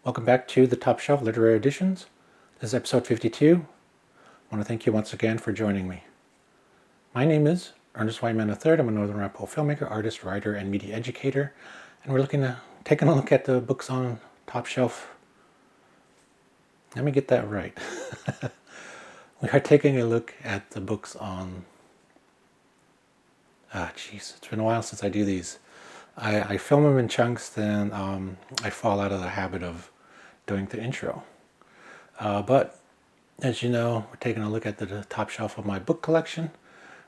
Welcome back to the Top Shelf Literary Editions. This is episode 52. I want to thank you once again for joining me. My name is Ernest Wyman III. I'm a Northern Ramapo filmmaker, artist, writer, and media educator. And we're taking a look at the books on Top Shelf. Let me get that right. We are taking a look at the books on... it's been a while since I do these. I film them in chunks, then I fall out of the habit of doing the intro. But as you know, we're taking a look at the top shelf of my book collection.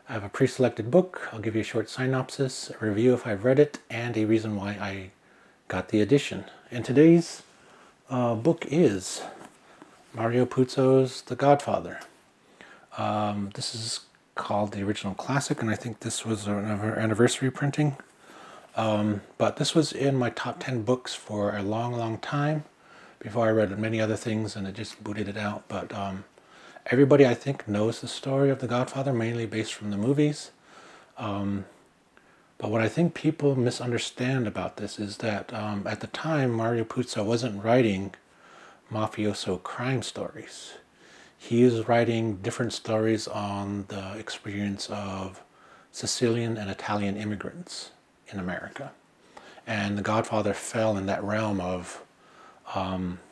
I have a pre-selected book. I'll give you a short synopsis, a review if I've read it, and a reason why I got the edition. And today's book is Mario Puzo's The Godfather. This is called the original classic, and I think this was an anniversary printing. But this was in my top 10 books for a long time before I read many other things and it just booted it out. But everybody, I think, knows the story of The Godfather, mainly based from the movies. But what I think people misunderstand about this is that at the time, Mario Puzo wasn't writing mafioso crime stories. He is writing different stories on the experience of Sicilian and Italian immigrants in America. And The Godfather fell in that realm of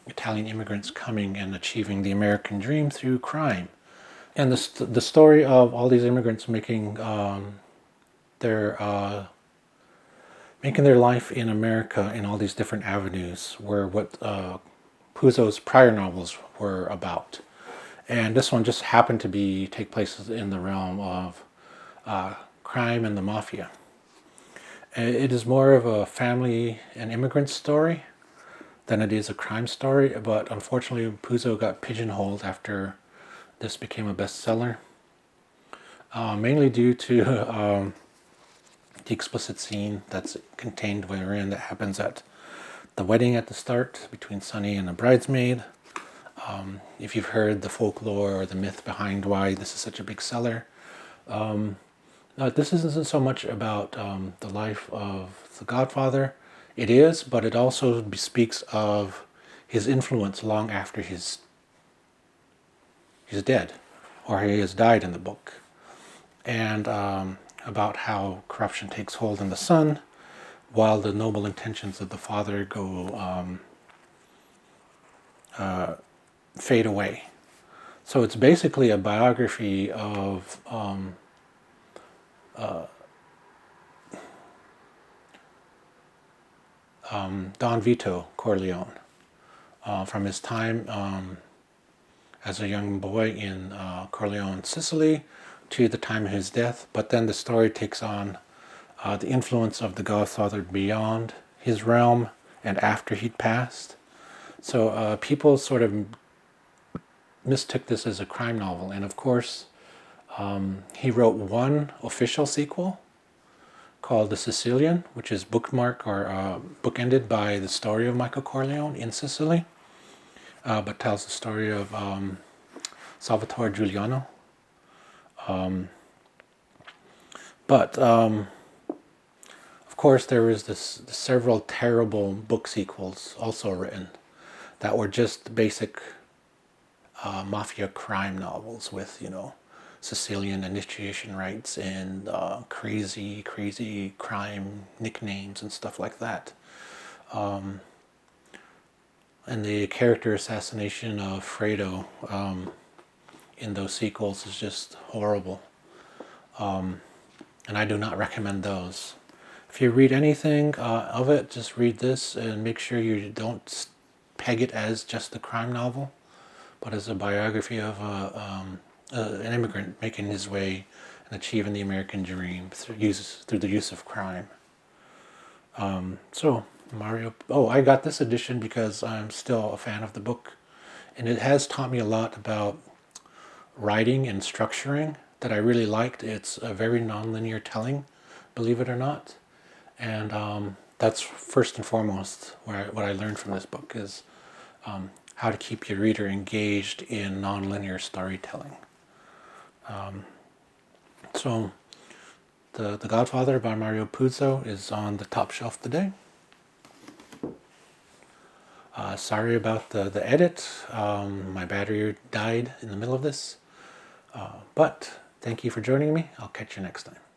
Italian immigrants coming and achieving the American dream through crime. And the story of all these immigrants making their life in America in all these different avenues were what Puzo's prior novels were about. And this one just happened to take place in the realm of crime and the mafia. It is more of a family and immigrant story than it is a crime story, but unfortunately Puzo got pigeonholed after this became a bestseller, mainly due to the explicit scene that's contained wherein that happens at the wedding at the start between Sonny and a bridesmaid. If you've heard the folklore or the myth behind why this is such a big seller, this isn't so much about the life of the Godfather. It is, but it also speaks of his influence long after he's dead, or he has died in the book, and about how corruption takes hold in the son, while the noble intentions of the father go fade away. So it's basically a biography of Don Vito Corleone, from his time as a young boy in Corleone, Sicily, to the time of his death. But then the story takes on the influence of the Godfather beyond his realm and after he'd passed. So people sort of mistook this as a crime novel, and of course he wrote one official sequel called The Sicilian, which is bookended by the story of Michael Corleone in Sicily, but tells the story of Salvatore Giuliano. But of course there was several terrible book sequels also written that were just basic mafia crime novels with, Sicilian initiation rites and crazy crime nicknames and stuff like that. And the character assassination of Fredo in those sequels is just horrible. And I do not recommend those. If you read anything of it, just read this and make sure you don't peg it as just a crime novel, but as a biography of an immigrant making his way and achieving the American dream through the use of crime. So Mario... I got this edition because I'm still a fan of the book, and it has taught me a lot about writing and structuring that I really liked. It's a very non-linear telling, believe it or not, and that's first and foremost what I learned from this book is how to keep your reader engaged in non-linear storytelling. So the Godfather by Mario Puzo is on the top shelf today. Sorry about the edit. My battery died in the middle of this. But thank you for joining me. I'll catch you next time.